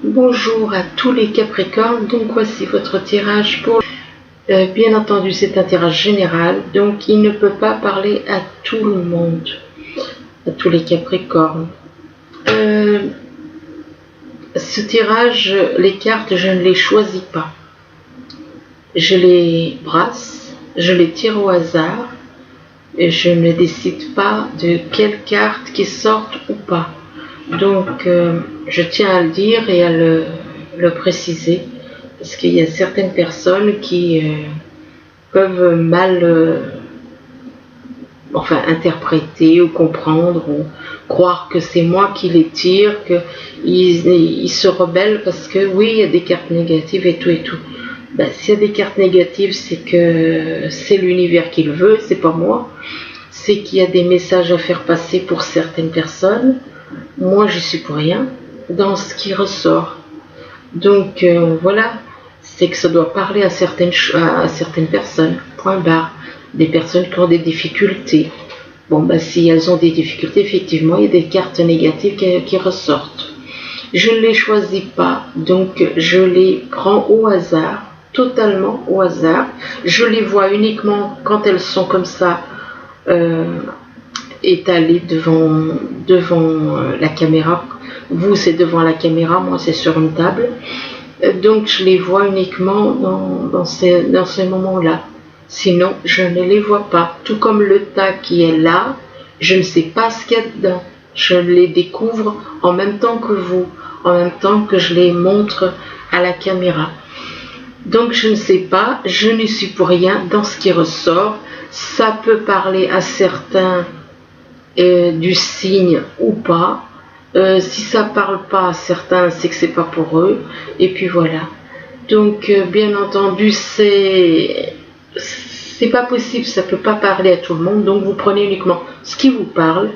Bonjour à tous les Capricornes, donc voici votre tirage pour... bien entendu c'est un tirage général, donc il ne peut pas parler à tout le monde, à tous les Capricornes. Ce tirage, les cartes, je ne les choisis pas. Je les brasse, je les tire au hasard, et je ne décide pas de quelles cartes qui sortent ou pas. Donc, je tiens à le dire et à le préciser, parce qu'il y a certaines personnes qui peuvent mal interpréter ou comprendre ou croire que c'est moi qui les tire, qu'ils se rebellent parce que oui, il y a des cartes négatives et tout et tout. Ben, s'il y a des cartes négatives, c'est que c'est l'univers qui le veut, c'est pas moi. C'est qu'il y a des messages à faire passer pour certaines personnes. Moi, je suis pour rien dans ce qui ressort. Donc voilà, c'est que ça doit parler à certaines personnes. Point barre. Des personnes qui ont des difficultés. Bon, bah si elles ont des difficultés, effectivement, il y a des cartes négatives qui ressortent. Je ne les choisis pas, donc je les prends au hasard, totalement au hasard. Je les vois uniquement quand elles sont comme ça, étalées devant la caméra. Vous, c'est devant la caméra, moi, c'est sur une table. Donc, je les vois uniquement dans ces moments-là. Sinon, je ne les vois pas. Tout comme le tas qui est là, je ne sais pas ce qu'il y a dedans. Je les découvre en même temps que vous, en même temps que je les montre à la caméra. Donc, je ne sais pas, je ne suis pour rien dans ce qui ressort. Ça peut parler à certains du signe ou pas. Si ça ne parle pas à certains, c'est que c'est pas pour eux. Et puis voilà. Donc, bien entendu, c'est pas possible, ça peut pas parler à tout le monde, donc vous prenez uniquement ce qui vous parle.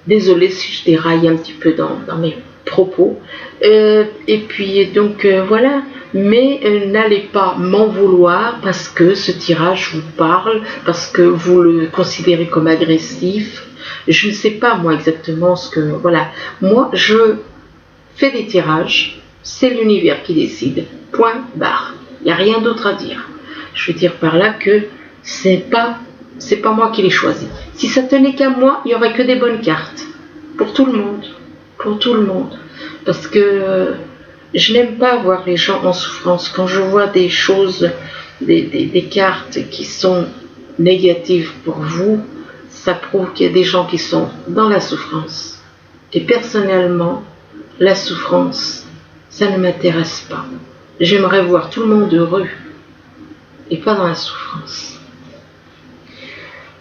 Désolée si je déraille un petit peu dans mes propos. Et puis donc voilà, mais n'allez pas m'en vouloir parce que ce tirage vous parle, parce que vous le considérez comme agressif. Je ne sais pas moi exactement ce que... Voilà, moi je fais des tirages, c'est l'univers qui décide. Point barre. Il n'y a rien d'autre à dire. Je veux dire par là que c'est pas moi qui les choisis. Si ça tenait qu'à moi, il n'y aurait que des bonnes cartes. Pour tout le monde. Pour tout le monde. Parce que je n'aime pas voir les gens en souffrance. Quand je vois des choses, des cartes qui sont négatives pour vous, ça prouve qu'il y a des gens qui sont dans la souffrance. Et personnellement, la souffrance, ça ne m'intéresse pas. J'aimerais voir tout le monde heureux. Et pas dans la souffrance.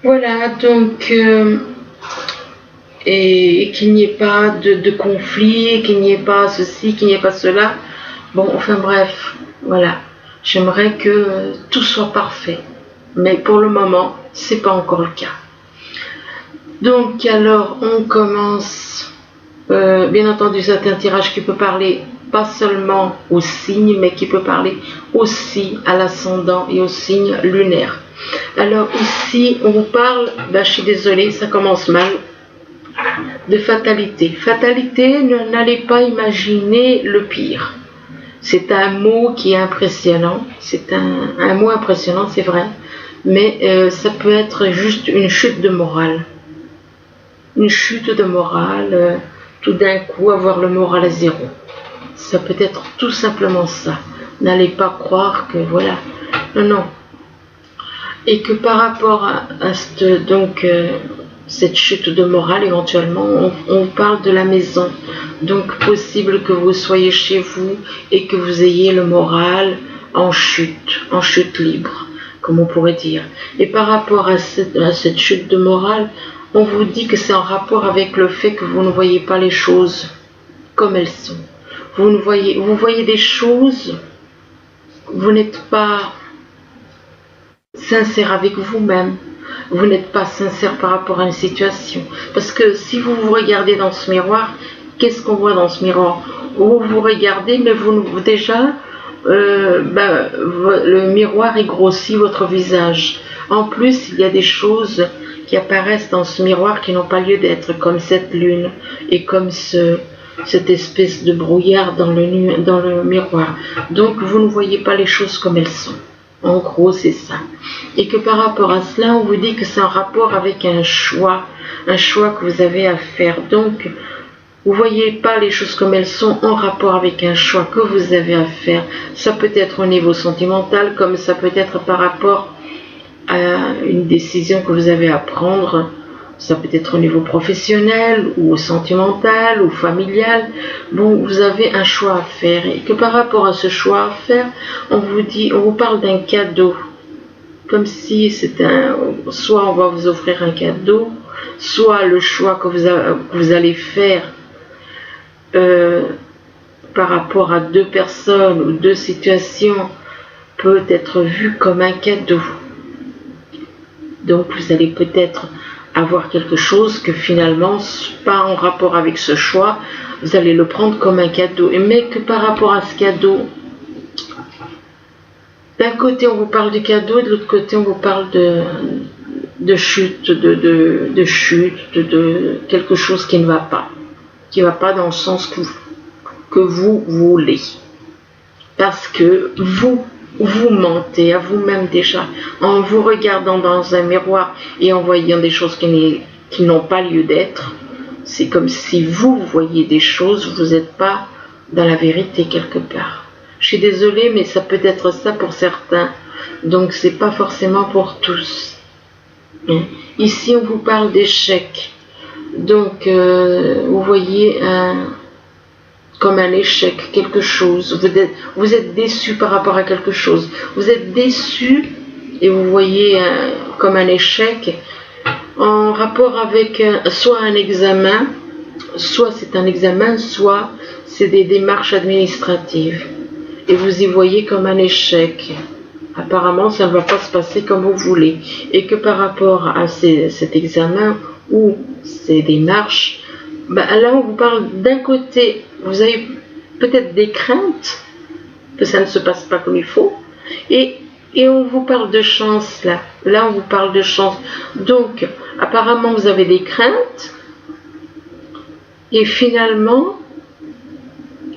Voilà, donc, et qu'il n'y ait pas de conflit, qu'il n'y ait pas ceci, qu'il n'y ait pas cela. Bon, enfin bref, voilà. J'aimerais que tout soit parfait. Mais pour le moment, c'est pas encore le cas. Donc, alors, on commence. Bien entendu, c'est un tirage qui peut parler pas seulement au signe, mais qui peut parler aussi à l'ascendant et au signe lunaire. Alors ici, on vous parle, je suis désolée, ça commence mal, de fatalité. Fatalité, n'allez pas imaginer le pire. C'est un mot qui est impressionnant, c'est un mot impressionnant, c'est vrai, mais ça peut être juste une chute de morale. Une chute de morale, tout d'un coup avoir le moral à zéro. Ça peut être tout simplement ça. N'allez pas croire que voilà. Non. Et que par rapport à cette chute de morale, éventuellement, on parle de la maison. Donc possible que vous soyez chez vous et que vous ayez le moral en chute libre, comme on pourrait dire. Et par rapport à cette chute de morale, on vous dit que c'est en rapport avec le fait que vous ne voyez pas les choses comme elles sont. Vous voyez des choses, vous n'êtes pas sincère avec vous-même, vous n'êtes pas sincère par rapport à une situation. Parce que si vous vous regardez dans ce miroir, qu'est-ce qu'on voit dans ce miroir? Vous vous regardez, mais le miroir est grossi, votre visage. En plus, il y a des choses qui apparaissent dans ce miroir qui n'ont pas lieu d'être, comme cette lune et comme cette espèce de brouillard dans le miroir. Donc vous ne voyez pas les choses comme elles sont. En gros, c'est ça. Et que par rapport à cela, on vous dit que c'est en rapport avec un choix que vous avez à faire. Donc, vous ne voyez pas les choses comme elles sont en rapport avec un choix que vous avez à faire. Ça peut être au niveau sentimental, comme ça peut être par rapport à une décision que vous avez à prendre. Ça peut être au niveau professionnel, ou sentimental, ou familial. Bon, vous avez un choix à faire. Et que par rapport à ce choix à faire, on vous parle d'un cadeau. Comme si c'était soit on va vous offrir un cadeau, soit le choix que vous allez faire par rapport à deux personnes ou deux situations peut être vu comme un cadeau. Donc vous allez peut-être avoir quelque chose que finalement, pas en rapport avec ce choix, vous allez le prendre comme un cadeau. Mais que par rapport à ce cadeau, d'un côté on vous parle de cadeau, de l'autre côté on vous parle de chute, de quelque chose qui ne va pas. Qui ne va pas dans le sens que vous voulez. Parce que vous mentez à vous-même déjà, en vous regardant dans un miroir et en voyant des choses qui n'ont pas lieu d'être. C'est comme si vous voyez des choses, vous n'êtes pas dans la vérité quelque part. Je suis désolée, mais ça peut être ça pour certains. Donc c'est pas forcément pour tous. Ici on vous parle d'échec. Donc vous voyez comme un échec, quelque chose. Vous êtes déçu par rapport à quelque chose. Vous êtes déçu et vous voyez comme un échec en rapport avec soit un examen, soit c'est un examen, soit c'est des démarches administratives. Et vous y voyez comme un échec. Apparemment, ça ne va pas se passer comme vous voulez. Et que par rapport à cet examen ou ces démarches, là on vous parle d'un côté, vous avez peut-être des craintes que ça ne se passe pas comme il faut, et on vous parle de chance là. Là on vous parle de chance. Donc apparemment vous avez des craintes, et finalement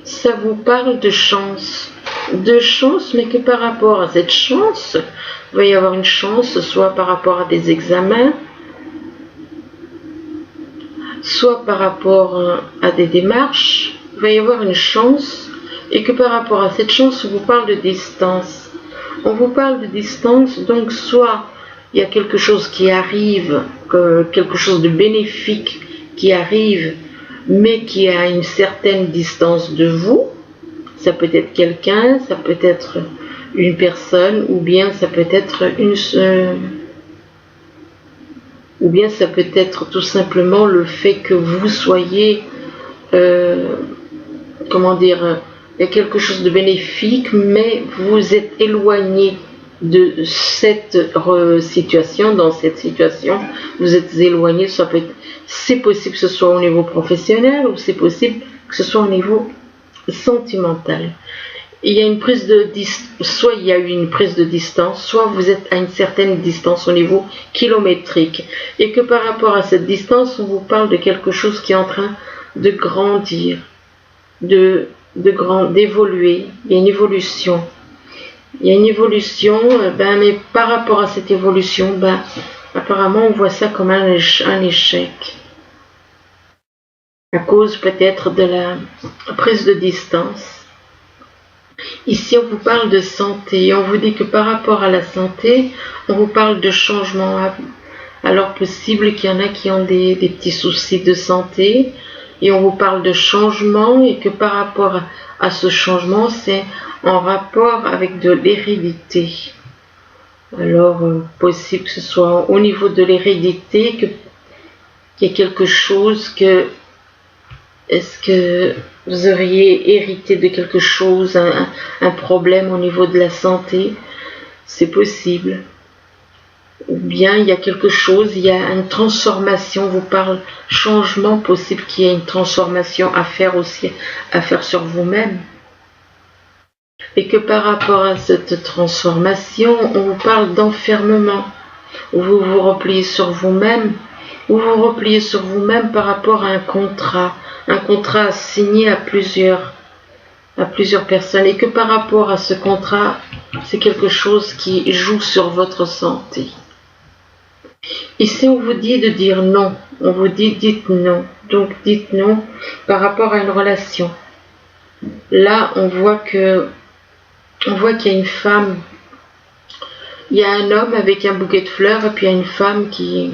ça vous parle de chance, mais que par rapport à cette chance, il va y avoir une chance, soit par rapport à des examens, soit par rapport à des démarches, il va y avoir une chance, et que par rapport à cette chance, on vous parle de distance. On vous parle de distance, donc soit il y a quelque chose qui arrive, quelque chose de bénéfique qui arrive, mais qui a une certaine distance de vous. Ça peut être quelqu'un, ça peut être une personne, ou bien ça peut être ou bien ça peut être tout simplement le fait que vous soyez, il y a quelque chose de bénéfique, mais vous êtes éloigné de cette situation, dans cette situation, vous êtes éloigné, c'est possible que ce soit au niveau professionnel, ou c'est possible que ce soit au niveau sentimental. Il y a une prise de soit il y a eu une prise de distance, soit vous êtes à une certaine distance au niveau kilométrique, et que par rapport à cette distance, on vous parle de quelque chose qui est en train de grandir, d'évoluer. Il y a une évolution. Mais par rapport à cette évolution, apparemment on voit ça comme un échec. À cause peut-être de la prise de distance. Ici, on vous parle de santé. On vous dit que par rapport à la santé, on vous parle de changement. Alors, possible qu'il y en a qui ont des petits soucis de santé. Et on vous parle de changement, et que par rapport à ce changement, c'est en rapport avec de l'hérédité. Alors, possible que ce soit au niveau de l'hérédité, qu'il y ait quelque chose que... Est-ce que vous auriez hérité de quelque chose, un problème au niveau de la santé? C'est possible. Ou bien il y a quelque chose, il y a une transformation, vous parle changement, possible qu'il y ait une transformation à faire aussi, à faire sur vous-même. Et que par rapport à cette transformation, on vous parle d'enfermement, où vous vous repliez sur vous-même, par rapport à un contrat. un contrat signé à plusieurs personnes et que par rapport à ce contrat, c'est quelque chose qui joue sur votre santé. Ici, on vous dit de dire non. On vous dit dites non. Donc, dites non par rapport à une relation. Là, on voit qu'il y a une femme, il y a un homme avec un bouquet de fleurs et puis il y a une femme qui,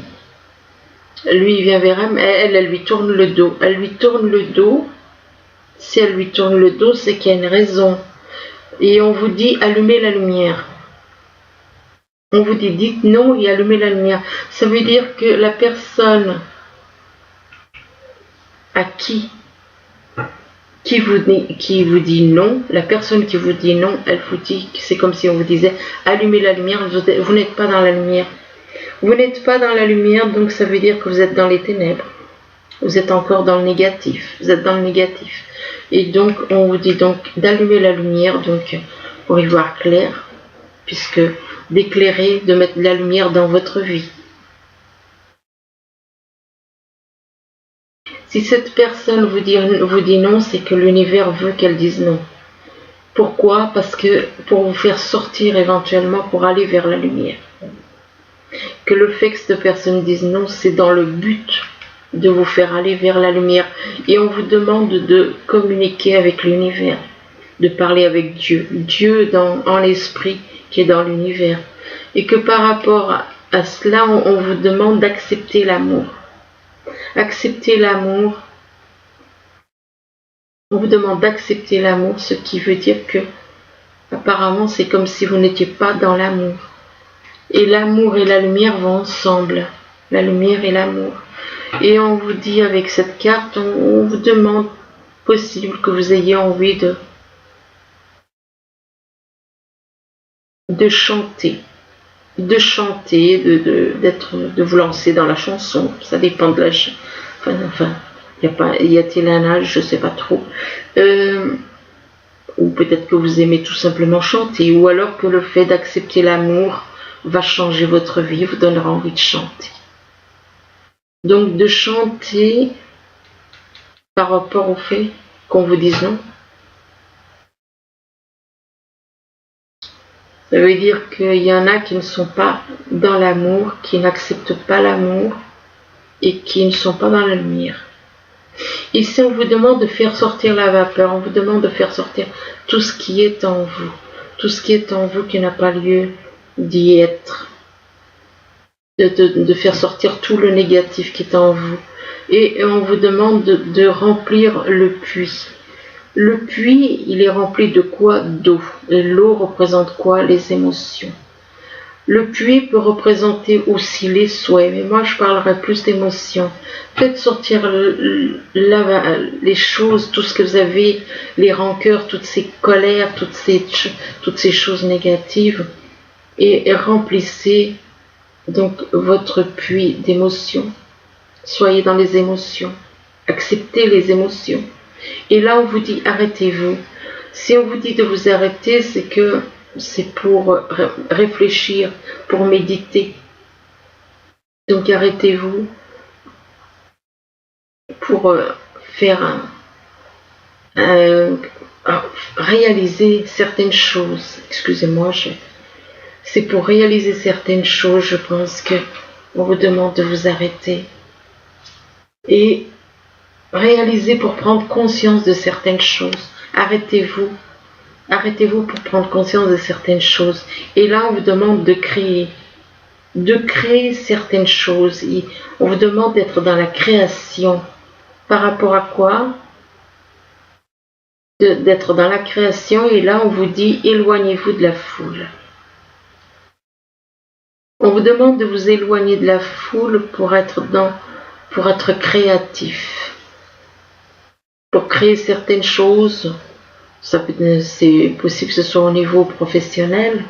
lui, vient vers elle lui tourne le dos. Elle lui tourne le dos. Si elle lui tourne le dos, c'est qu'il y a une raison. Et on vous dit allumez la lumière. On vous dit dites non et allumez la lumière. Ça veut dire que la personne à qui vous dit non, la personne qui vous dit non, elle vous dit, c'est comme si on vous disait allumez la lumière, vous n'êtes pas dans la lumière. Vous n'êtes pas dans la lumière, donc ça veut dire que vous êtes dans les ténèbres. Vous êtes encore dans le négatif. Vous êtes dans le négatif. Et donc, on vous dit donc d'allumer la lumière, donc pour y voir clair, puisque d'éclairer, de mettre de la lumière dans votre vie. Si cette personne vous dit non, c'est que l'univers veut qu'elle dise non. Pourquoi? Parce que pour vous faire sortir éventuellement, pour aller vers la lumière. Que le fait que cette personne dise non, c'est dans le but de vous faire aller vers la lumière. Et on vous demande de communiquer avec l'univers, de parler avec Dieu. Dieu en l'esprit qui est dans l'univers. Et que par rapport à cela, on vous demande d'accepter l'amour. Accepter l'amour. On vous demande d'accepter l'amour, ce qui veut dire que apparemment c'est comme si vous n'étiez pas dans l'amour. Et l'amour et la lumière vont ensemble. La lumière et l'amour. Et on vous dit avec cette carte, on vous demande possible que vous ayez envie de chanter. De vous lancer dans la chanson. Ça dépend de l'âge. Enfin, y a-t-il un âge, je ne sais pas trop. Ou peut-être que vous aimez tout simplement chanter. Ou alors que le fait d'accepter l'amour va changer votre vie, vous donnera envie de chanter. Donc de chanter par rapport au fait qu'on vous dise non. Ça veut dire qu'il y en a qui ne sont pas dans l'amour, qui n'acceptent pas l'amour et qui ne sont pas dans la lumière. Ici, on vous demande de faire sortir la vapeur, on vous demande de faire sortir tout ce qui est en vous. Tout ce qui est en vous qui n'a pas lieu d'y être. De faire sortir tout le négatif qui est en vous. Et on vous demande de remplir le puits. Le puits, il est rempli de quoi? D'eau. Et l'eau représente quoi? Les émotions. Le puits peut représenter aussi les souhaits, mais moi je parlerai plus d'émotions. Faites sortir les choses, tout ce que vous avez, les rancœurs, toutes ces colères, toutes ces choses négatives, et remplissez donc votre puits d'émotions. Soyez dans les émotions. Acceptez les émotions. Et là, on vous dit arrêtez-vous. Si on vous dit de vous arrêter, c'est que c'est pour réfléchir, pour méditer. Donc arrêtez-vous pour faire réaliser certaines choses. Excusez-moi, c'est pour réaliser certaines choses, je pense que on vous demande de vous arrêter. Et réaliser pour prendre conscience de certaines choses. Arrêtez-vous. Arrêtez-vous pour prendre conscience de certaines choses. Et là, on vous demande de créer certaines choses. Et on vous demande d'être dans la création. Par rapport à quoi? D'être dans la création. Et là, on vous dit, éloignez-vous de la foule. On vous demande de vous éloigner de la foule pour être créatif. Pour créer certaines choses. C'est possible que ce soit au niveau professionnel.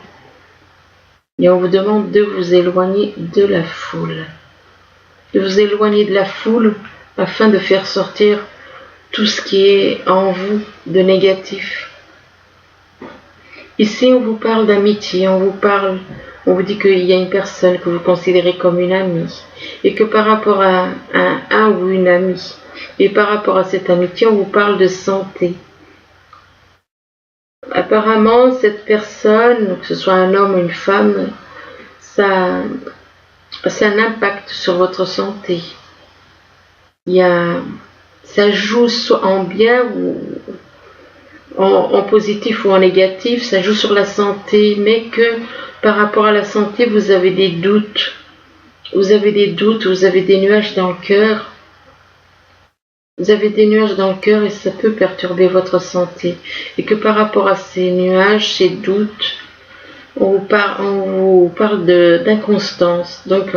Et on vous demande de vous éloigner de la foule. De vous éloigner de la foule afin de faire sortir tout ce qui est en vous de négatif. Ici, on vous parle d'amitié, on vous dit qu'il y a une personne que vous considérez comme une amie et que par rapport à un ou une amie, Et par rapport à cette amitié, on vous parle de santé. Apparemment, cette personne, que ce soit un homme ou une femme, ça a un impact sur votre santé. Ça joue soit en bien ou en positif ou en négatif, ça joue sur la santé, mais que par rapport à la santé, vous avez des doutes. Vous avez des doutes, vous avez des nuages dans le cœur. Vous avez des nuages dans le cœur et ça peut perturber votre santé. Et que par rapport à ces nuages, ces doutes, on vous parle d'inconstance, donc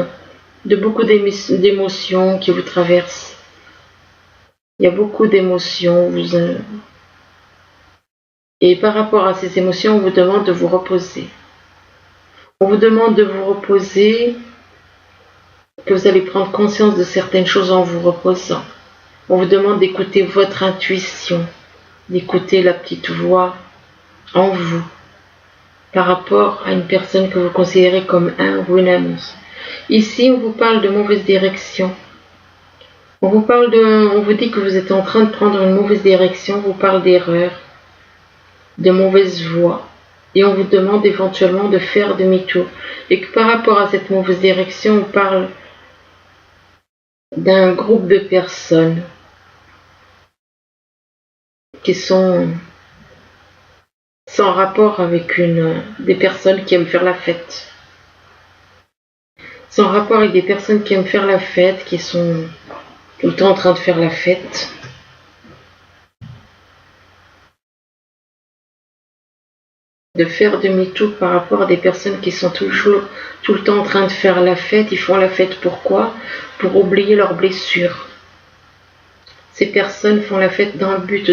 de beaucoup d'émotions qui vous traversent. Il y a beaucoup d'émotions. Et par rapport à ces émotions, on vous demande de vous reposer. On vous demande de vous reposer, que vous allez prendre conscience de certaines choses en vous reposant. On vous demande d'écouter votre intuition, d'écouter la petite voix en vous, par rapport à une personne que vous considérez comme un ou une amie. Ici, on vous parle de mauvaise direction. On vous dit que vous êtes en train de prendre une mauvaise direction, on vous parle d'erreur, de mauvaise voie. Et on vous demande éventuellement de faire demi-tour. Et que par rapport à cette mauvaise direction, on parle d'un groupe de personnes qui sont sans rapport avec des personnes qui aiment faire la fête. Sans rapport avec des personnes qui aiment faire la fête, qui sont tout le temps en train de faire la fête. De faire demi-tour par rapport à des personnes qui sont toujours tout le temps en train de faire la fête. Ils font la fête pourquoi? Pour oublier leurs blessures. Ces personnes font la fête dans le but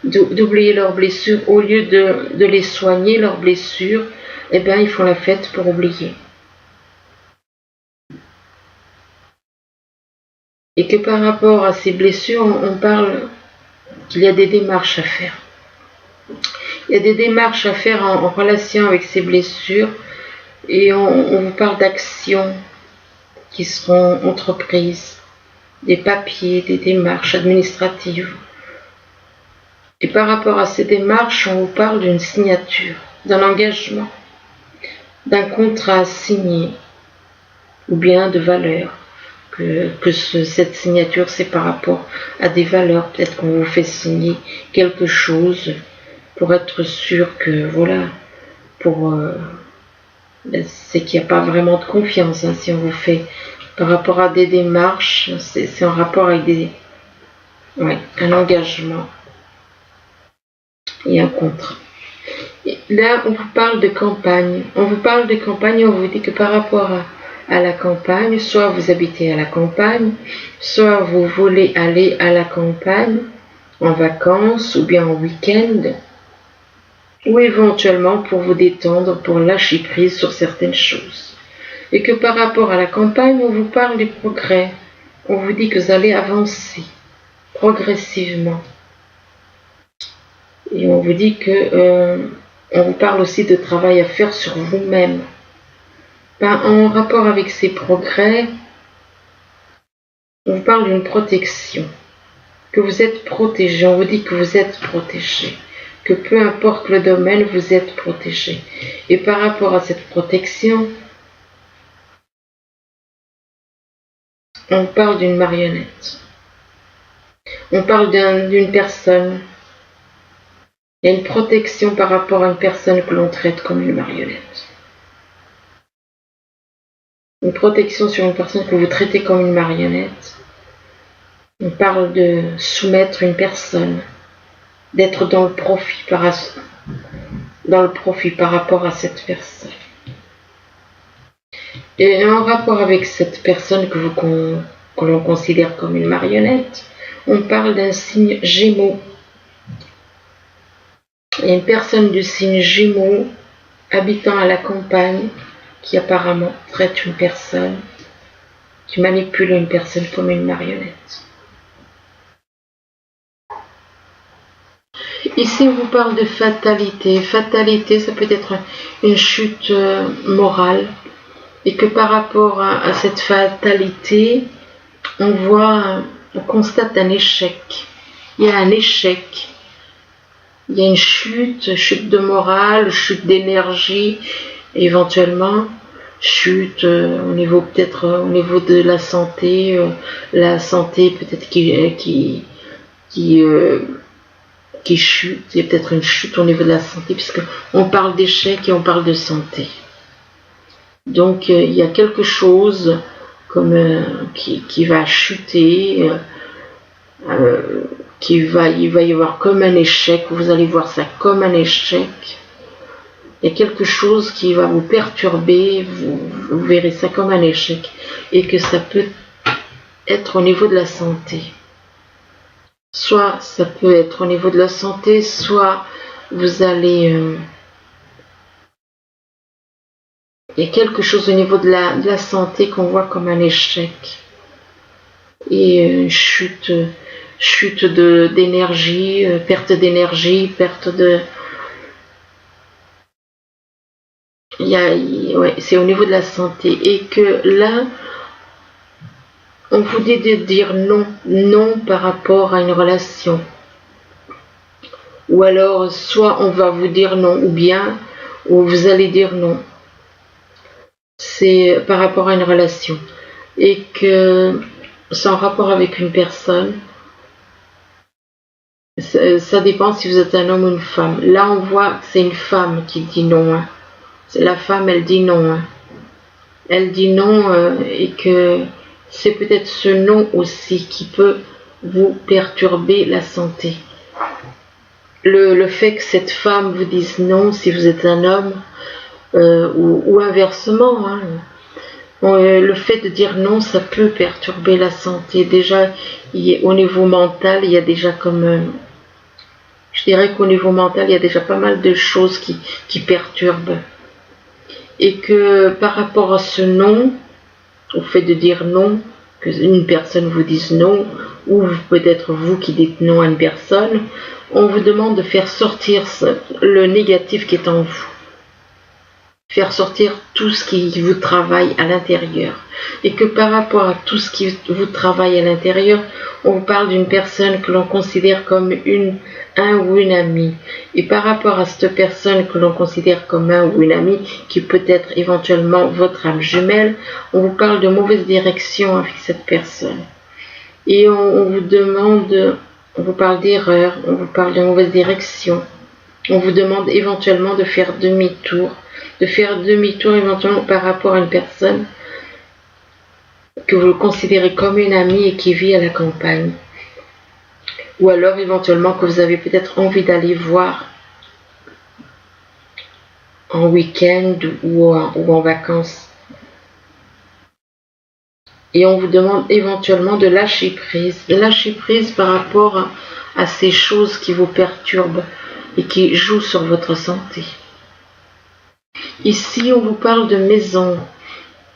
d'oublier leurs blessures. Au lieu de les soigner, leurs blessures, eh bien, ils font la fête pour oublier. Et que par rapport à ces blessures, on parle qu'il y a des démarches à faire. Il y a des démarches à faire en relation avec ces blessures et on vous parle d'actions qui seront entreprises, des papiers, des démarches administratives. Et par rapport à ces démarches, on vous parle d'une signature, d'un engagement, d'un contrat signé ou bien de valeurs. Cette signature, c'est par rapport à des valeurs. Peut-être qu'on vous fait signer quelque chose pour être sûr que, voilà, c'est qu'il n'y a pas vraiment de confiance. Hein, si on vous fait par rapport à des démarches, c'est en rapport avec un engagement et un contrat. Et là, on vous parle de campagne. On vous parle de campagne, on vous dit que par rapport à la campagne, soit vous habitez à la campagne, soit vous voulez aller à la campagne en vacances ou bien en week-end, ou éventuellement pour vous détendre, pour lâcher prise sur certaines choses. Et que par rapport à la campagne, on vous parle du progrès. On vous dit que vous allez avancer progressivement. Et on vous dit que on vous parle aussi de travail à faire sur vous-même. En rapport avec ces progrès, on vous parle d'une protection, que vous êtes protégé, on vous dit que vous êtes protégé, que peu importe le domaine, vous êtes protégé. Et par rapport à cette protection, on parle d'une marionnette, on parle d'une personne, il y a une protection par rapport à une personne que l'on traite comme une marionnette. Une protection sur une personne que vous traitez comme une marionnette. On parle de soumettre une personne, d'être dans le profit par rapport à cette personne. Et en rapport avec cette personne que l'on considère comme une marionnette, on parle d'un signe Gémeaux. Il y a une personne du signe Gémeaux habitant à la campagne qui apparemment traite une personne, qui manipule une personne comme une marionnette. Ici, on vous parle de fatalité. Fatalité, ça peut être une chute morale. Et que par rapport à cette fatalité, on voit on constate un échec. Il y a un échec. Il y a une chute de morale, chute d'énergie, éventuellement, chute au niveau peut-être au niveau de la santé peut-être qui chute, il y a peut-être une chute au niveau de la santé, puisque on parle d'échec et on parle de santé. Donc il y a quelque chose comme qui va chuter, il va y avoir comme un échec, vous allez voir ça comme un échec. Il y a quelque chose qui va vous perturber, vous verrez ça comme un échec, et que ça peut être au niveau de la santé. Soit ça peut être au niveau de la santé, soit vous allez... il y a quelque chose au niveau de la santé qu'on voit comme un échec. Et une chute d'énergie, perte d'énergie, perte de... ouais, c'est au niveau de la santé. Et que là, on vous dit de dire non par rapport à une relation. Ou alors, soit on va vous dire non, ou vous allez dire non. C'est par rapport à une relation. Et que c'est en rapport avec une personne. Ça dépend si vous êtes un homme ou une femme. Là, on voit que c'est une femme qui dit non. Hein. La femme, elle dit non. Hein. Elle dit non et que c'est peut-être ce non aussi qui peut vous perturber la santé. Le fait que cette femme vous dise non, si vous êtes un homme, ou inversement, hein. Le fait de dire non, ça peut perturber la santé. Déjà, au niveau mental, il y a déjà comme... je dirais qu'au niveau mental, il y a déjà pas mal de choses qui perturbent. Et que par rapport à ce non, au fait de dire non, qu'une personne vous dise non, ou peut-être vous qui dites non à une personne, on vous demande de faire sortir le négatif qui est en vous. Faire sortir tout ce qui vous travaille à l'intérieur. Et que par rapport à tout ce qui vous travaille à l'intérieur, on vous parle d'une personne que l'on considère comme un ou une amie. Et par rapport à cette personne que l'on considère comme un ou une amie, qui peut être éventuellement votre âme jumelle, on vous parle de mauvaise direction avec cette personne. Et on vous demande, on vous parle d'erreur, on vous parle de mauvaise direction. On vous demande éventuellement de faire demi-tour. De faire demi-tour éventuellement par rapport à une personne que vous considérez comme une amie et qui vit à la campagne. Ou alors éventuellement que vous avez peut-être envie d'aller voir en week-end ou en vacances. Et on vous demande éventuellement de lâcher prise. De lâcher prise par rapport à ces choses qui vous perturbent et qui jouent sur votre santé. Ici, on vous parle de maison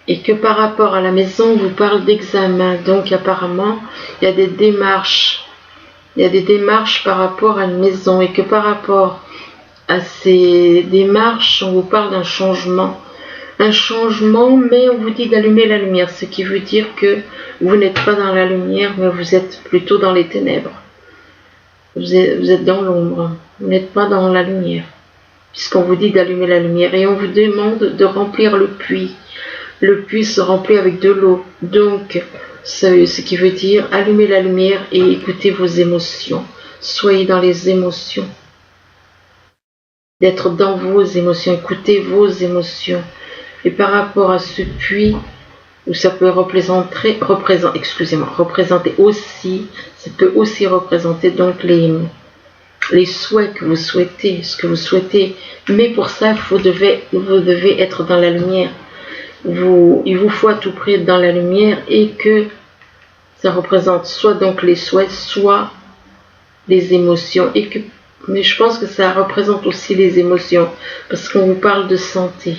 et que par rapport à la maison, on vous parle d'examen. Donc apparemment, il y a des démarches. Il y a des démarches par rapport à une maison et que par rapport à ces démarches, on vous parle d'un changement. Un changement, mais on vous dit d'allumer la lumière, ce qui veut dire que vous n'êtes pas dans la lumière, mais vous êtes plutôt dans les ténèbres. Vous êtes dans l'ombre, vous n'êtes pas dans la lumière. Puisqu'on vous dit d'allumer la lumière et on vous demande de remplir le puits. Le puits se remplit avec de l'eau. Donc, ce qui veut dire allumer la lumière et écouter vos émotions. Soyez dans les émotions. D'être dans vos émotions, écoutez vos émotions. Et par rapport à ce puits, où ça peut représenter aussi, ça peut aussi représenter donc les souhaits que vous souhaitez, ce que vous souhaitez. Mais pour ça, vous devez être dans la lumière. Il vous faut à tout prix être dans la lumière et que ça représente soit donc les souhaits, soit les émotions. Mais je pense que ça représente aussi les émotions parce qu'on vous parle de santé.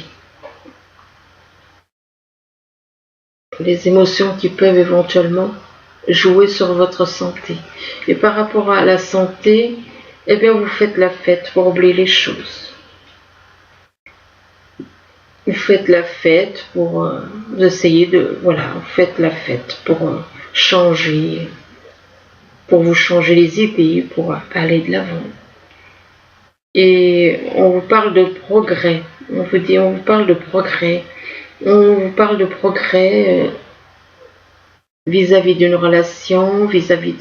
Les émotions qui peuvent éventuellement jouer sur votre santé. Et par rapport à la santé, eh bien vous faites la fête pour oublier les choses. Vous faites la fête pour essayer de... Voilà, vous faites la fête pour changer. pour vous changer les idées, pour aller de l'avant. Et on vous parle de progrès. On vous parle de progrès. On vous parle de progrès vis-à-vis d'une relation, vis-à-vis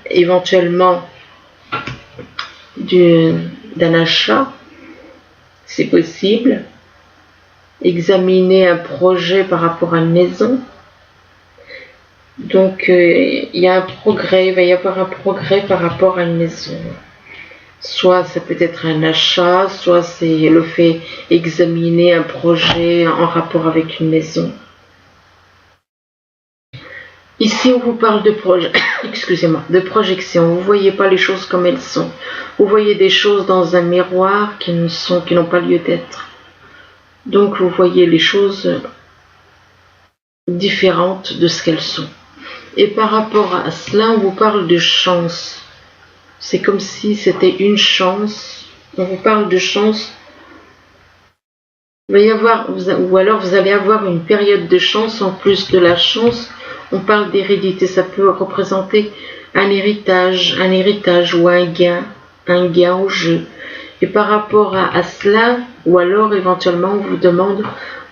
éventuellement d'un achat, c'est possible. Examiner un projet par rapport à une maison. Donc il y a un progrès, il va y avoir un progrès par rapport à une maison. Soit ça peut être un achat, soit c'est le fait d'examiner un projet en rapport avec une maison. Ici, on vous parle de projet, excusez-moi, de projection. Vous ne voyez pas les choses comme elles sont. Vous voyez des choses dans un miroir qui n'ont pas lieu d'être. Donc, vous voyez les choses différentes de ce qu'elles sont. Et par rapport à cela, on vous parle de chance. C'est comme si c'était une chance. On vous parle de chance. Il va y avoir, ou alors vous allez avoir une période de chance en plus de la chance. On parle d'hérédité. Ça peut représenter un héritage ou un gain au jeu. Et par rapport à cela, ou alors éventuellement on vous demande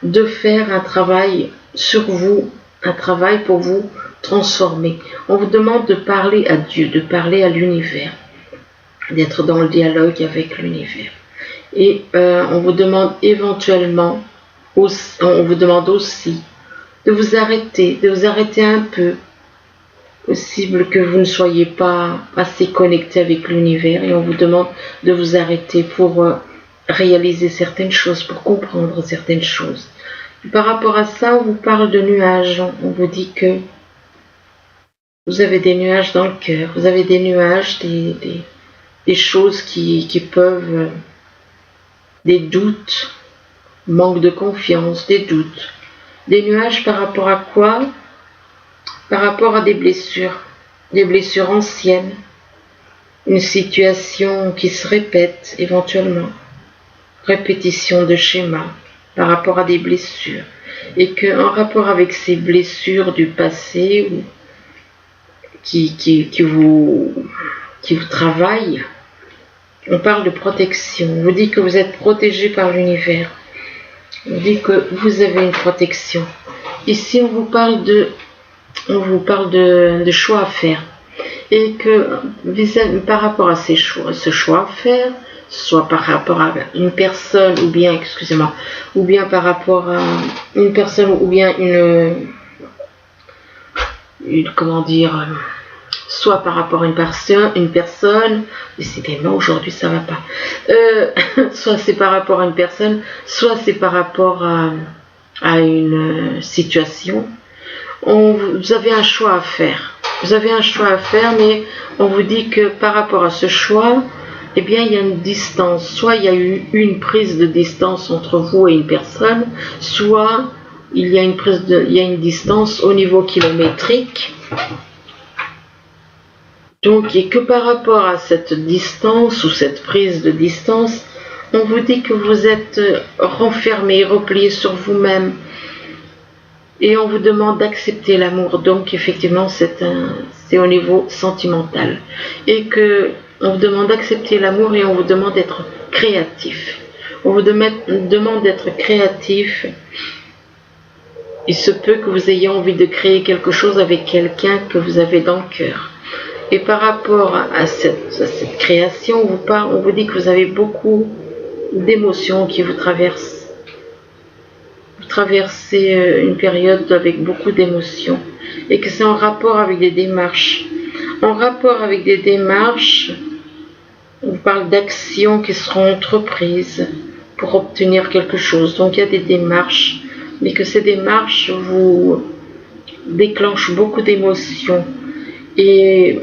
de faire un travail sur vous, un travail pour vous transformer. On vous demande de parler à Dieu, de parler à l'univers, d'être dans le dialogue avec l'univers. Et on vous demande éventuellement, on vous demande aussi de vous arrêter un peu. Possible que vous ne soyez pas assez connecté avec l'univers et on vous demande de vous arrêter pour réaliser certaines choses, pour comprendre certaines choses. Et par rapport à ça, on vous parle de nuages. On vous dit que vous avez des nuages dans le cœur, vous avez des nuages, des choses qui peuvent, des doutes, manque de confiance, des doutes. Des nuages par rapport à quoi? Par rapport à des blessures anciennes, une situation qui se répète éventuellement, répétition de schémas par rapport à des blessures, et qu'en rapport avec ces blessures du passé qui vous travaillent, on parle de protection. On vous dit que vous êtes protégé par l'univers. On vous dit que vous avez une protection. Ici, on vous parle de choix à faire. Et que par rapport à ce choix à faire, soit par rapport à une personne, ou bien par rapport à une personne, ou bien soit par rapport à une personne, décidément aujourd'hui ça va pas, soit c'est par rapport à une personne, soit c'est par rapport à une situation. Vous avez un choix à faire. Vous avez un choix à faire, mais on vous dit que par rapport à ce choix, eh bien, il y a une distance. Soit il y a eu une prise de distance entre vous et une personne, soit il y a une distance au niveau kilométrique. Donc, et que par rapport à cette distance ou cette prise de distance, on vous dit que vous êtes renfermé, replié sur vous-même. Et on vous demande d'accepter l'amour. Donc, effectivement, c'est au niveau sentimental. Et que on vous demande d'accepter l'amour et on vous demande d'être créatif. On vous demande d'être créatif. Il se peut que vous ayez envie de créer quelque chose avec quelqu'un que vous avez dans le cœur. Et par rapport à cette création, on vous dit que vous avez beaucoup d'émotions qui vous traversent. Vous traversez une période avec beaucoup d'émotions. Et que c'est en rapport avec des démarches. En rapport avec des démarches, on parle d'actions qui seront entreprises pour obtenir quelque chose. Donc il y a des démarches, mais que ces démarches vous déclenchent beaucoup d'émotions. Et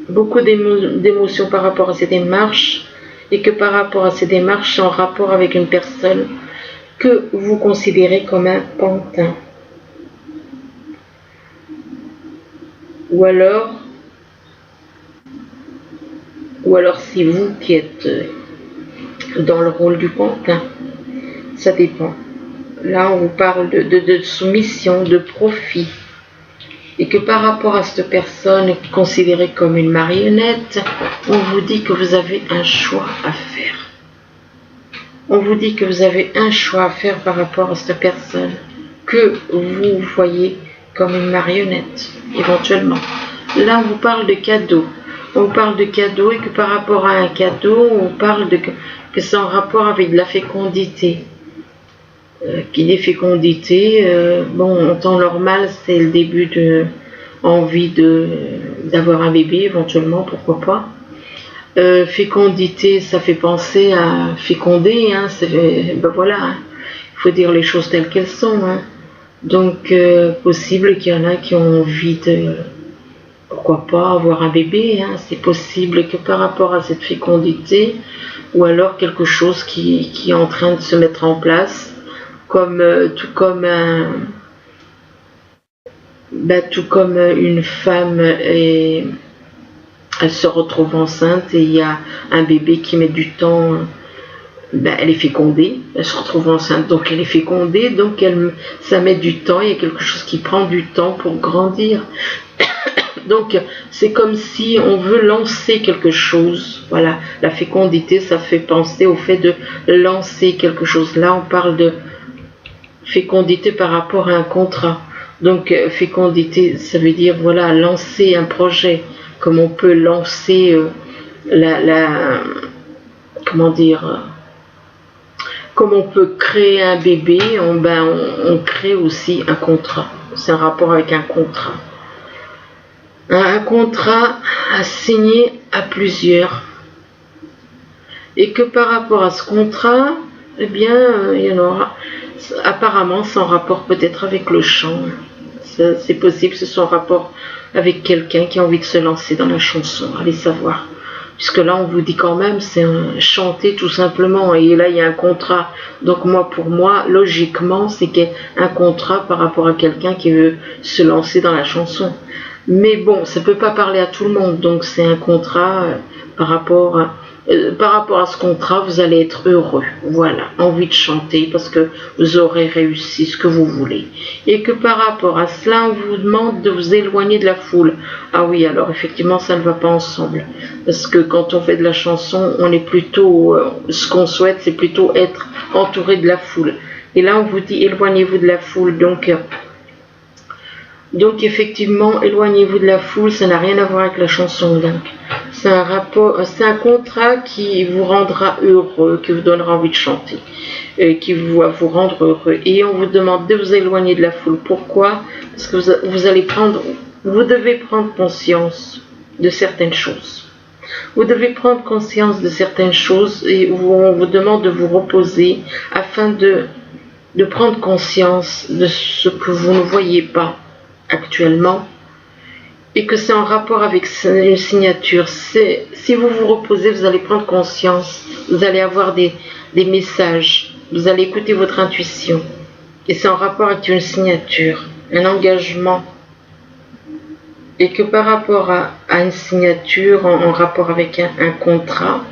beaucoup d'émotions par rapport à ces démarches, et que par rapport à ces démarches, c'est en rapport avec une personne que vous considérez comme un pantin. Ou alors c'est vous qui êtes dans le rôle du pantin. Ça dépend. Là, on vous parle de soumission, de profit. et que par rapport à cette personne considérée comme une marionnette, on vous dit que vous avez un choix à faire. On vous dit que vous avez un choix à faire par rapport à cette personne que vous voyez comme une marionnette, éventuellement. Là, on vous parle de cadeau. On parle de cadeau et que par rapport à un cadeau, on parle que c'est en rapport avec de la fécondité. Qui dit fécondité, bon, en temps normal, c'est le début de envie d'avoir un bébé, éventuellement, pourquoi pas. Fécondité, ça fait penser à féconder, hein, ben voilà, hein, il faut dire les choses telles qu'elles sont. Hein. Donc, possible qu'il y en a qui ont envie de, pourquoi pas, avoir un bébé, hein, c'est possible que par rapport à cette fécondité, ou alors quelque chose qui est en train de se mettre en place, tout comme une femme elle se retrouve enceinte et il y a un bébé qui met du temps, elle est fécondée, elle se retrouve enceinte, donc elle est fécondée, donc ça met du temps, il y a quelque chose qui prend du temps pour grandir. Donc c'est comme si on veut lancer quelque chose, voilà, la fécondité, ça fait penser au fait de lancer quelque chose. Là on parle de fécondité par rapport à un contrat. Donc fécondité, ça veut dire voilà, lancer un projet, comme on peut lancer comment dire, comme on peut créer un bébé, on crée aussi un contrat. C'est un rapport avec un contrat. Un contrat à signer à plusieurs. Et que par rapport à ce contrat, eh bien, il y en aura. Apparemment, c'est en rapport peut-être avec le chant. C'est possible que ce soit en rapport avec quelqu'un qui a envie de se lancer dans la chanson. Allez savoir. Puisque là, on vous dit quand même, c'est chanter tout simplement. Et là, il y a un contrat. Donc pour moi, logiquement, c'est qu'il y a un contrat par rapport à quelqu'un qui veut se lancer dans la chanson. Mais bon, ça ne peut pas parler à tout le monde. Donc c'est un contrat par rapport à ce contrat, vous allez être heureux, voilà, envie de chanter parce que vous aurez réussi ce que vous voulez. Et que par rapport à cela, on vous demande de vous éloigner de la foule. Ah oui, alors effectivement, ça ne va pas ensemble. Parce que quand on fait de la chanson, on est plutôt, ce qu'on souhaite, c'est plutôt être entouré de la foule. Et là, on vous dit, éloignez-vous de la foule. Donc effectivement, éloignez-vous de la foule, ça n'a rien à voir avec la chanson. Donc c'est un contrat qui vous rendra heureux, qui vous donnera envie de chanter, qui va vous rendre heureux. Et on vous demande de vous éloigner de la foule. Pourquoi? Parce que vous devez prendre conscience de certaines choses. Vous devez prendre conscience de certaines choses et on vous demande de vous reposer afin de prendre conscience de ce que vous ne voyez pas actuellement et que c'est en rapport avec une signature. Si vous vous reposez, vous allez prendre conscience, vous allez avoir des messages, vous allez écouter votre intuition et c'est en rapport avec une signature, un engagement, et que par rapport à une signature en rapport avec un contrat,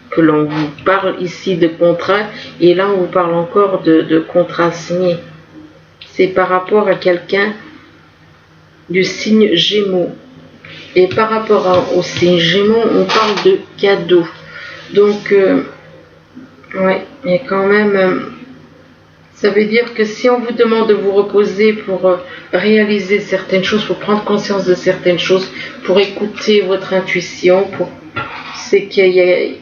que l'on vous parle ici de contrat et là on vous parle encore de contrat signé, c'est par rapport à quelqu'un du signe Gémeaux. Et par rapport au signe Gémeaux, on parle de cadeau. Donc, ouais, il y a quand même... ça veut dire que si on vous demande de vous reposer pour réaliser certaines choses, pour prendre conscience de certaines choses, pour écouter votre intuition, c'est qu'il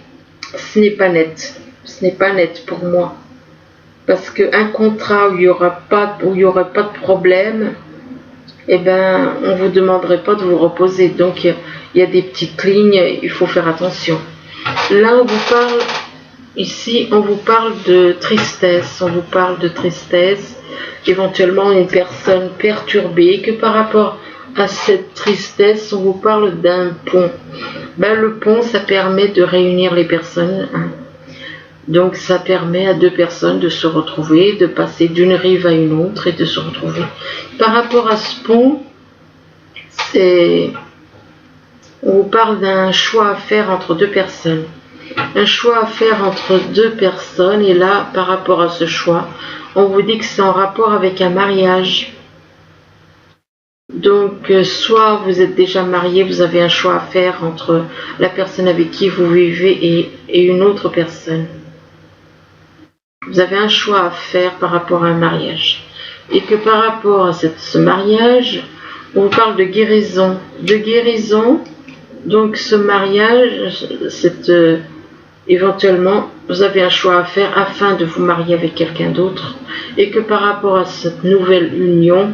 ce n'est pas net. Ce n'est pas net pour moi. Parce qu'un contrat où il n'y aurait pas de problème, eh ben, on ne vous demanderait pas de vous reposer. Donc, il y a des petites lignes, il faut faire attention. Là, on vous parle de tristesse. On vous parle de tristesse, éventuellement une personne perturbée, que par rapport à cette tristesse, on vous parle d'un pont. Le pont, ça permet de réunir les personnes. Hein. Donc ça permet à deux personnes de se retrouver, de passer d'une rive à une autre et de se retrouver. Par rapport à ce pont, on vous parle d'un choix à faire entre deux personnes. Un choix à faire entre deux personnes, et là, par rapport à ce choix, on vous dit que c'est en rapport avec un mariage. Donc, soit vous êtes déjà marié, vous avez un choix à faire entre la personne avec qui vous vivez et une autre personne. Vous avez un choix à faire par rapport à un mariage. Et que par rapport à ce mariage, on parle de guérison. De guérison, donc ce mariage, éventuellement, vous avez un choix à faire afin de vous marier avec quelqu'un d'autre. Et que par rapport à cette nouvelle union,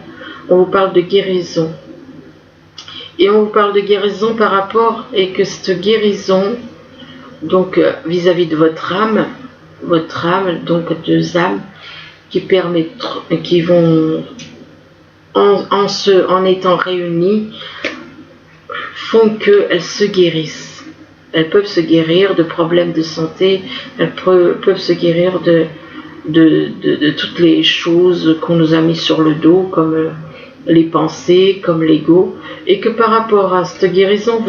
on vous parle de guérison. Et on vous parle de guérison par rapport, et que cette guérison, donc vis-à-vis de votre âme, donc deux âmes, qui vont, en étant réunies, font qu'elles se guérissent. Elles peuvent se guérir de problèmes de santé, elles peuvent se guérir de toutes les choses qu'on nous a mis sur le dos, comme les pensées, comme l'ego, et que par rapport à cette guérison,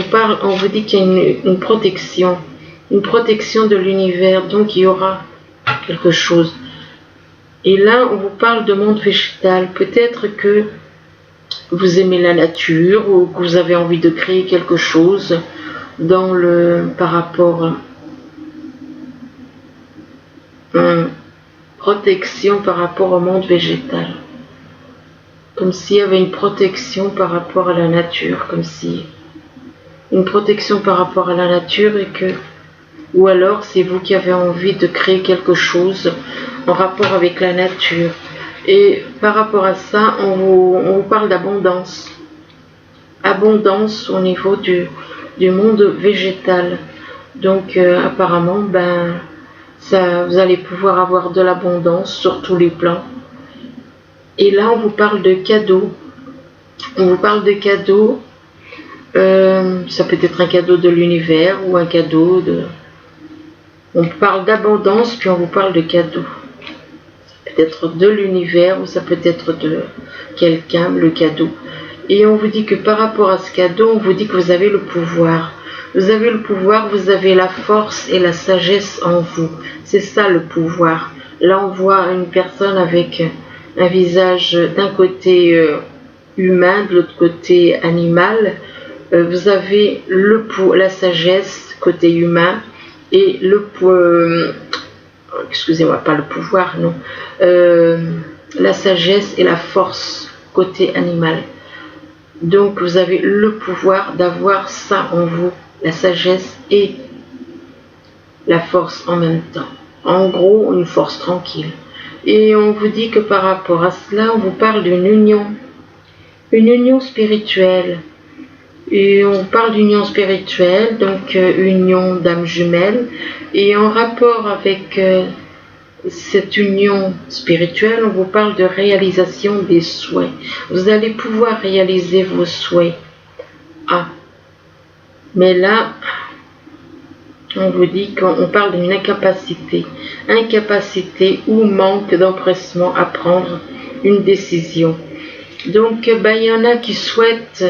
on vous dit qu'il y a une protection de l'univers, donc il y aura quelque chose. Et là, on vous parle de monde végétal. Peut-être que vous aimez la nature ou que vous avez envie de créer quelque chose par rapport à protection par rapport au monde végétal. Comme s'il y avait une protection par rapport à la nature, comme si une protection par rapport à la nature ou alors c'est vous qui avez envie de créer quelque chose en rapport avec la nature. Et par rapport à ça, on vous parle d'abondance. Abondance au niveau du monde végétal. Donc apparemment, vous allez pouvoir avoir de l'abondance sur tous les plans. Et là, on vous parle de cadeaux. On vous parle de cadeaux. Ça peut être un cadeau de l'univers ou un cadeau de... On parle d'abondance, puis on vous parle de cadeaux. Ça peut être de l'univers ou ça peut être de quelqu'un, le cadeau. Et on vous dit que par rapport à ce cadeau, on vous dit que vous avez le pouvoir. Vous avez le pouvoir, vous avez la force et la sagesse en vous. C'est ça le pouvoir. Là, on voit une personne avec un visage d'un côté humain, de l'autre côté animal. Vous avez la sagesse côté humain et excusez-moi, pas le pouvoir, non. La sagesse et la force côté animal. Donc vous avez le pouvoir d'avoir ça en vous, la sagesse et la force en même temps. En gros, une force tranquille. Et on vous dit que par rapport à cela, on vous parle d'une union spirituelle. Et on parle d'union spirituelle, donc union d'âme jumelle. Et en rapport avec cette union spirituelle, on vous parle de réalisation des souhaits. Vous allez pouvoir réaliser vos souhaits. Mais là, on vous dit qu'on parle d'une incapacité ou manque d'empressement à prendre une décision. Donc, il y en a qui souhaitent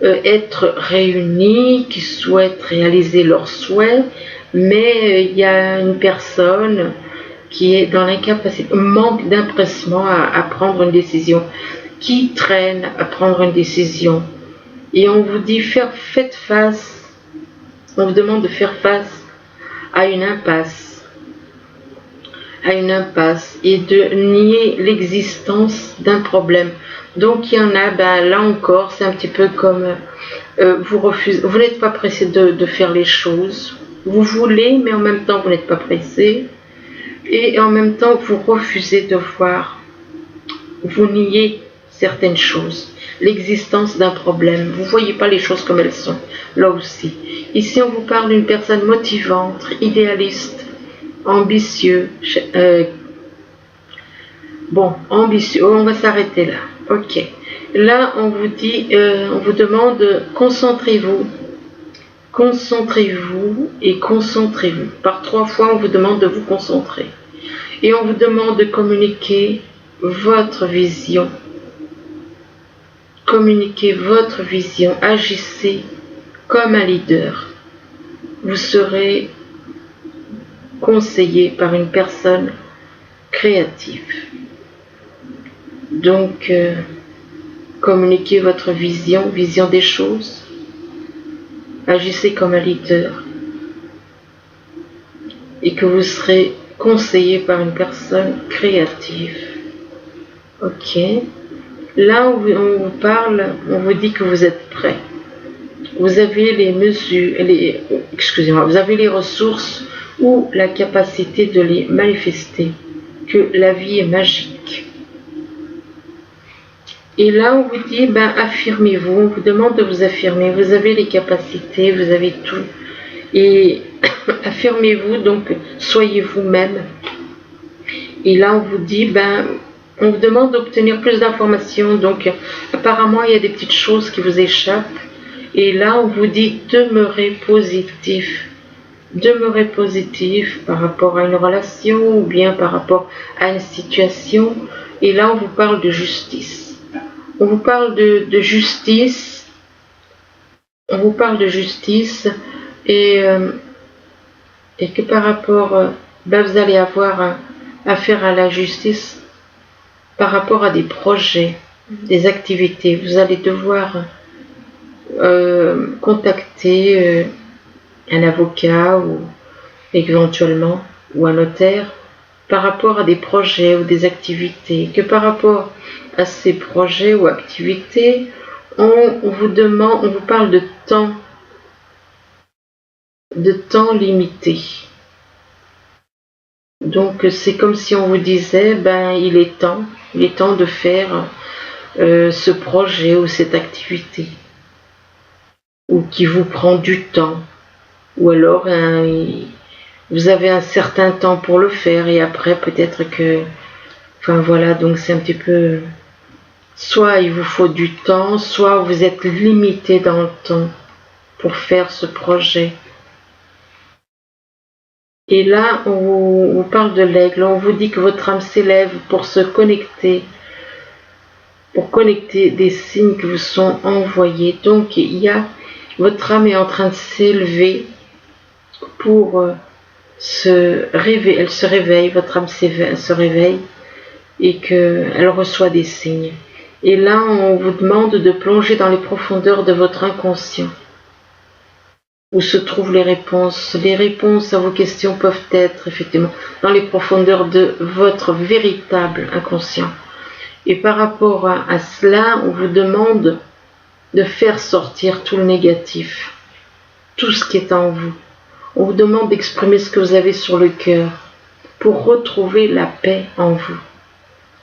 être réunis, qui souhaitent réaliser leurs souhaits, mais il y a une personne qui est dans l'incapacité, manque d'empressement à prendre une décision, qui traîne à prendre une décision. Et on vous dit faites face, on vous demande de faire face à une impasse et de nier l'existence d'un problème. Donc il y en a, là encore, c'est un petit peu comme vous refusez, vous n'êtes pas pressé de faire les choses, vous voulez, mais en même temps vous n'êtes pas pressé, et en même temps vous refusez de voir, vous niez certaines choses, l'existence d'un problème, vous ne voyez pas les choses comme elles sont, là aussi. Ici on vous parle d'une personne motivante, idéaliste, ambitieux, ambitieux, on va s'arrêter là. Ok. Là, on vous dit, on vous demande, concentrez-vous. Concentrez-vous et concentrez-vous. Par 3 fois, on vous demande de vous concentrer. Et on vous demande de communiquer votre vision. Communiquez votre vision. Agissez comme un leader. Vous serez conseillé par une personne créative. Donc, communiquez votre vision des choses. Agissez comme un leader et que vous serez conseillé par une personne créative. Ok. Là où on vous parle, on vous dit que vous êtes prêt. Vous avez les mesures, vous avez les ressources ou la capacité de les manifester. Que la vie est magique. Et là, on vous dit, affirmez-vous, on vous demande de vous affirmer. Vous avez les capacités, vous avez tout. Et affirmez-vous, donc soyez vous-même. Et là, on vous dit, on vous demande d'obtenir plus d'informations. Donc, apparemment, il y a des petites choses qui vous échappent. Et là, on vous dit, demeurez positif. Demeurez positif par rapport à une relation ou bien par rapport à une situation. Et là, on vous parle de justice. On vous parle de justice. On vous parle de justice et que par rapport, vous allez avoir affaire à la justice par rapport à des projets, des activités. Vous allez devoir contacter un avocat ou éventuellement ou un notaire par rapport à des projets ou des activités. Que par rapport à ces projets ou activités, on vous parle de temps limité. Donc c'est comme si on vous disait, il est temps de faire ce projet ou cette activité, ou qui vous prend du temps, ou alors vous avez un certain temps pour le faire et après peut-être que, donc c'est un petit peu, soit il vous faut du temps, soit vous êtes limité dans le temps pour faire ce projet. Et là, on vous parle de l'aigle, on vous dit que votre âme s'élève pour se connecter, pour connecter des signes qui vous sont envoyés. Donc, votre âme est en train de s'élever pour se réveiller. Elle se réveille, votre âme se réveille et qu'elle reçoit des signes. Et là, on vous demande de plonger dans les profondeurs de votre inconscient, où se trouvent les réponses. Les réponses à vos questions peuvent être effectivement dans les profondeurs de votre véritable inconscient. Et par rapport à cela, on vous demande de faire sortir tout le négatif, tout ce qui est en vous. On vous demande d'exprimer ce que vous avez sur le cœur pour retrouver la paix en vous.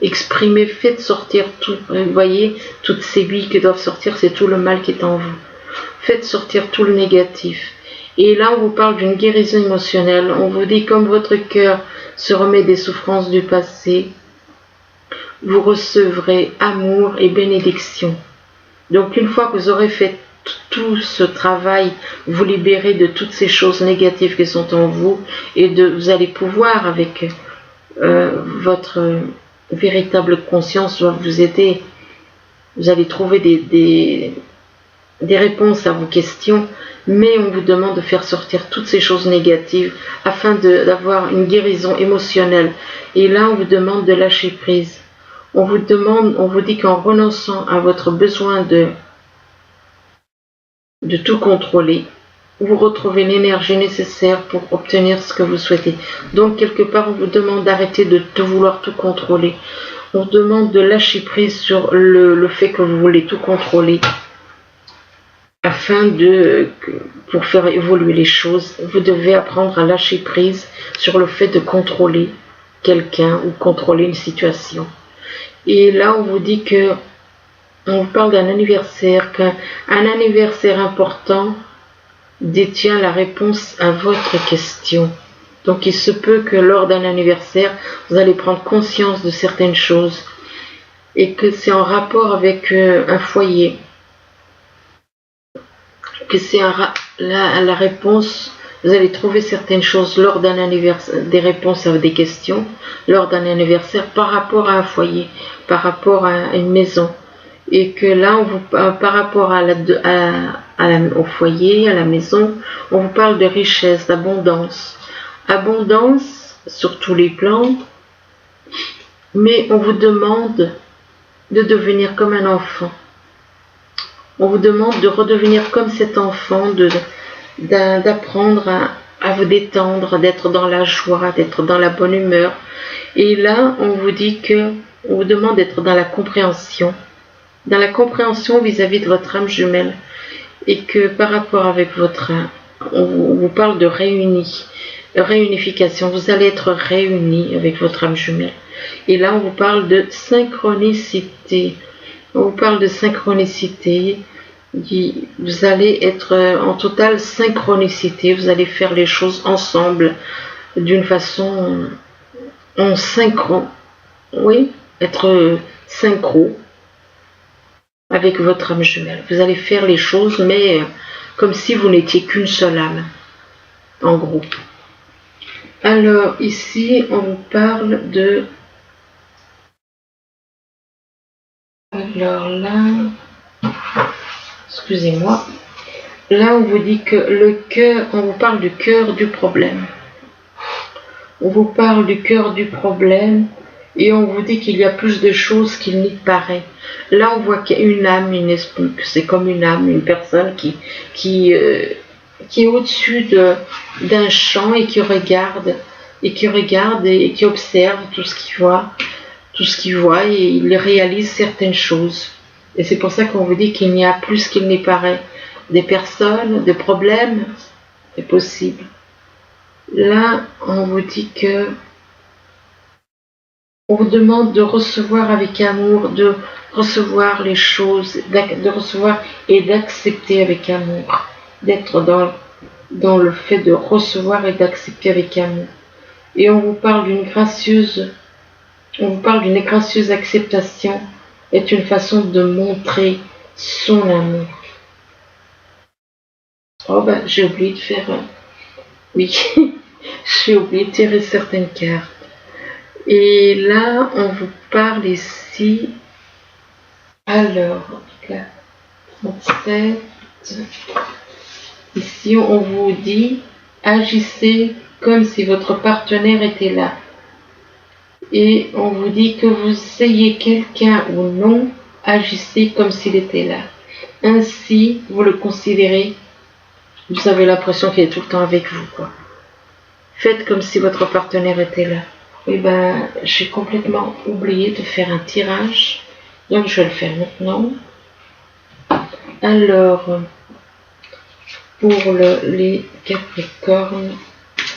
Exprimez, faites sortir tout. Vous voyez, toutes ces billes qui doivent sortir, c'est tout le mal qui est en vous. Faites sortir tout le négatif. Et là, on vous parle d'une guérison émotionnelle. On vous dit, comme votre cœur se remet des souffrances du passé, vous recevrez amour et bénédiction. Donc, une fois que vous aurez fait tout ce travail, vous libérez de toutes ces choses négatives qui sont en vous et vous allez pouvoir, avec votre véritable conscience, vous aider. Vous allez trouver des réponses à vos questions, mais on vous demande de faire sortir toutes ces choses négatives afin d'avoir une guérison émotionnelle. Et là, on vous demande de lâcher prise. On vous dit qu'en renonçant à votre besoin de tout contrôler, vous retrouvez l'énergie nécessaire pour obtenir ce que vous souhaitez. Donc, quelque part, on vous demande d'arrêter de vouloir tout contrôler. On vous demande de lâcher prise sur le fait que vous voulez tout contrôler. Pour faire évoluer les choses, vous devez apprendre à lâcher prise sur le fait de contrôler quelqu'un ou contrôler une situation. Et là, on vous dit on vous parle d'un anniversaire, qu'un anniversaire important détient la réponse à votre question. Donc, il se peut que lors d'un anniversaire, vous allez prendre conscience de certaines choses et que c'est en rapport avec un foyer. Que c'est la réponse, vous allez trouver certaines choses lors d'un anniversaire, des réponses à des questions, lors d'un anniversaire par rapport à un foyer, par rapport à une maison. Et que là, par rapport au foyer, à la maison, on vous parle de richesse, d'abondance. Abondance sur tous les plans, mais on vous demande de devenir comme un enfant. On vous demande de redevenir comme cet enfant, d'apprendre à vous détendre, d'être dans la joie, d'être dans la bonne humeur. Et là, on vous dit que, on vous demande d'être dans la compréhension vis-à-vis de votre âme jumelle. Et que par rapport avec votre âme, on vous parle de réunification. Vous allez être réunis avec votre âme jumelle. Et là, on vous parle de synchronicité. On vous parle de synchronicité. Vous allez être en totale synchronicité. Vous allez faire les choses ensemble d'une façon en synchro. Oui, être synchro avec votre âme jumelle. Vous allez faire les choses, mais comme si vous n'étiez qu'une seule âme, en gros. Alors, ici, on vous parle de... Alors là... Excusez-moi. Là, on vous dit que le cœur... On vous parle du cœur du problème. On vous parle du cœur du problème et on vous dit qu'il y a plus de choses qu'il n'y paraît. Là, on voit qu'il y a une âme, c'est comme une âme, une personne qui est au-dessus d'un champ et qui regarde et qui observe tout ce qu'il voit et il réalise certaines choses. Et c'est pour ça qu'on vous dit qu'il n'y a plus qu'il n'y paraît. Des personnes, des problèmes, c'est possible. Là, on vous dit que on vous demande de recevoir avec amour, de recevoir les choses, de recevoir et d'accepter avec amour, d'être dans le fait de recevoir et d'accepter avec amour. Et on vous parle d'une gracieuse acceptation, est une façon de montrer son amour. Oh ben, j'ai oublié de faire... Oui, j'ai oublié de tirer certaines cartes. Et là, on vous parle ici... Alors, là, 37... Ici, on vous dit, agissez comme si votre partenaire était là. Et on vous dit que vous ayez quelqu'un ou non, agissez comme s'il était là. Ainsi, vous le considérez, vous avez l'impression qu'il est tout le temps avec vous, quoi. Faites comme si votre partenaire était là. Et ben, j'ai complètement oublié de faire un tirage, donc je vais le faire maintenant. Alors, pour les Capricornes,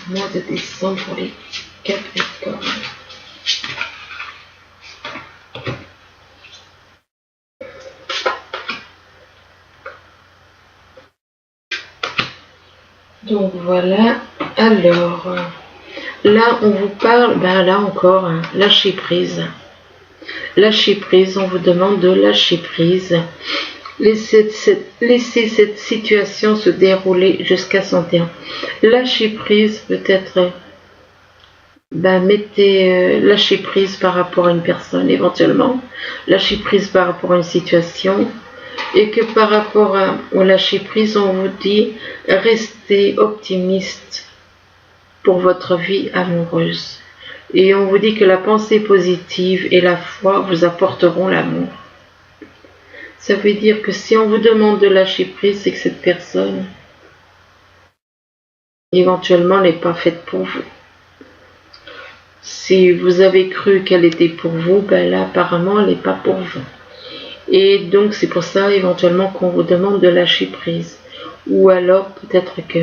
mois de décembre pour les Capricornes. Donc voilà, alors, là on vous parle, ben là encore, hein, lâcher prise. Lâcher prise, on vous demande de lâcher prise. Laissez cette situation se dérouler jusqu'à son terme. Lâcher prise peut-être, ben lâcher prise par rapport à une personne éventuellement. Lâcher prise par rapport à une situation. Et que par rapport au lâcher prise, on vous dit restez optimiste pour votre vie amoureuse. Et on vous dit que la pensée positive et la foi vous apporteront l'amour. Ça veut dire que si on vous demande de lâcher prise, c'est que cette personne éventuellement n'est pas faite pour vous. Si vous avez cru qu'elle était pour vous, ben là apparemment elle n'est pas pour vous. Et donc c'est pour ça éventuellement qu'on vous demande de lâcher prise. Ou alors peut-être que...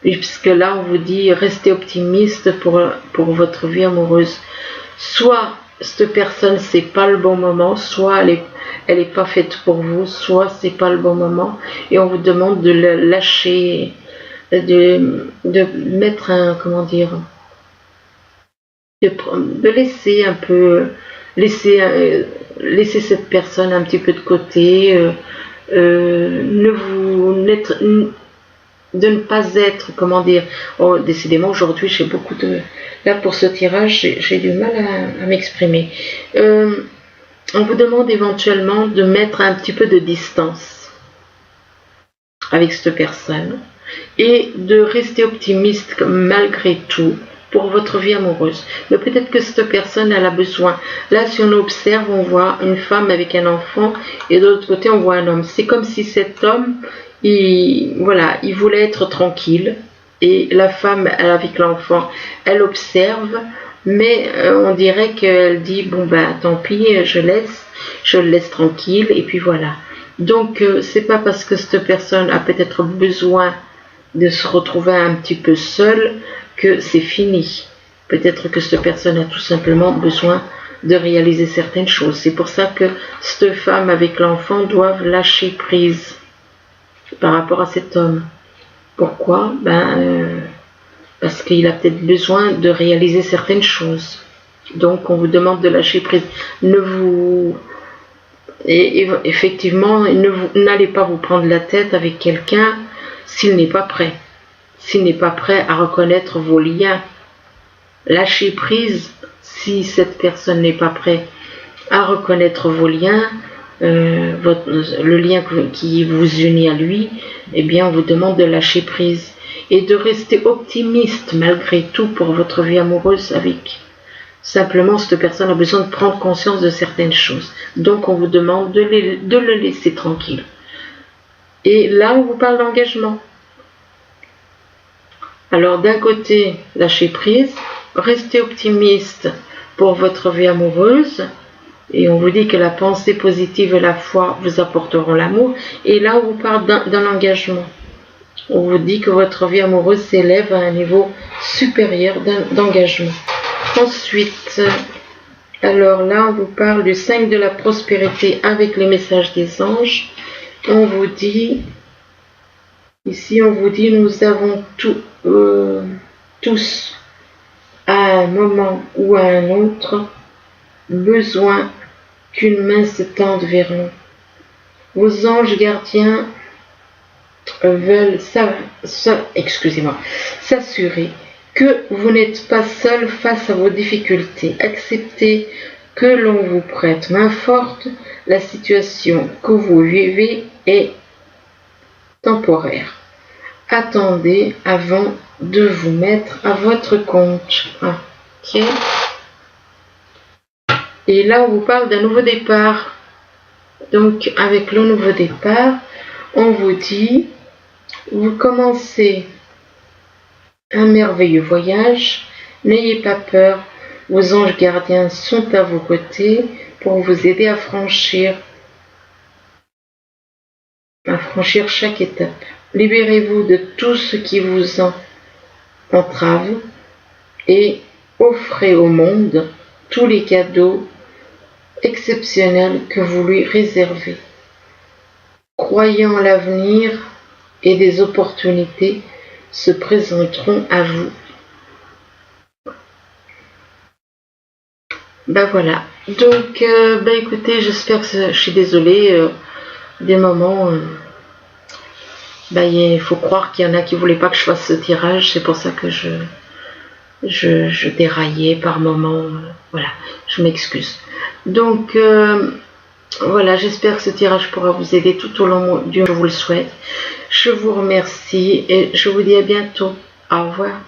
Puisque là on vous dit restez optimiste pour votre vie amoureuse. Soit cette personne c'est pas le bon moment, soit elle est pas faite pour vous, soit c'est pas le bon moment. Et on vous demande de le lâcher, de mettre un... comment dire... de laisser un peu, laisser cette personne un petit peu de côté, de ne pas être, comment dire, oh, décidément aujourd'hui j'ai beaucoup de, là pour ce tirage j'ai du mal à m'exprimer. On vous demande éventuellement de mettre un petit peu de distance avec cette personne et de rester optimiste malgré tout. pour votre vie amoureuse. Mais peut-être que cette personne, elle a besoin. Là, si on observe, on voit une femme avec un enfant et de l'autre côté, on voit un homme. C'est comme si cet homme, il voulait être tranquille. Et la femme, elle, avec l'enfant, elle observe, mais on dirait qu'elle dit, bon ben tant pis, je le laisse tranquille, et puis voilà. Donc c'est pas parce que cette personne a peut-être besoin de se retrouver un petit peu seule que c'est fini. Peut-être que cette personne a tout simplement besoin de réaliser certaines choses. C'est pour ça que cette femme avec l'enfant doivent lâcher prise par rapport à cet homme. Pourquoi? Parce qu'il a peut-être besoin de réaliser certaines choses. Donc on vous demande de lâcher prise. Effectivement, n'allez pas vous prendre la tête avec quelqu'un s'il n'est pas prêt. S'il n'est pas prêt à reconnaître vos liens. Lâchez prise si cette personne n'est pas prête à reconnaître vos liens, le lien qui vous unit à lui, eh bien on vous demande de lâcher prise et de rester optimiste malgré tout pour votre vie amoureuse avec. Simplement, cette personne a besoin de prendre conscience de certaines choses. Donc on vous demande de le laisser tranquille. Et là, on vous parle d'engagement. Alors d'un côté, lâchez prise, restez optimiste pour votre vie amoureuse. Et on vous dit que la pensée positive et la foi vous apporteront l'amour. Et là, on vous parle d'un engagement. On vous dit que votre vie amoureuse s'élève à un niveau supérieur d'engagement. Ensuite, alors là, on vous parle du 5 de la prospérité avec les messages des anges. On vous dit, ici, on vous dit, nous avons tous, à un moment ou à un autre, besoin qu'une main se tende vers nous. Vos anges gardiens veulent s'assurer que vous n'êtes pas seul face à vos difficultés. Acceptez que l'on vous prête main forte. La situation que vous vivez est temporaire. Attendez avant de vous mettre à votre compte. Ok. Et là, on vous parle d'un nouveau départ. Donc, avec le nouveau départ, on vous dit, vous commencez un merveilleux voyage. N'ayez pas peur. Vos anges gardiens sont à vos côtés pour vous aider à franchir chaque étape. Libérez-vous de tout ce qui vous entrave et offrez au monde tous les cadeaux exceptionnels que vous lui réservez. Croyez en l'avenir et des opportunités se présenteront à vous. Voilà. Donc, écoutez, j'espère que je suis désolée. Des moments, il faut croire qu'il y en a qui voulaient pas que je fasse ce tirage. C'est pour ça que je déraillais par moments. Voilà, je m'excuse. Donc, voilà, j'espère que ce tirage pourra vous aider tout au long du jour. Je vous le souhaite. Je vous remercie et je vous dis à bientôt. Au revoir.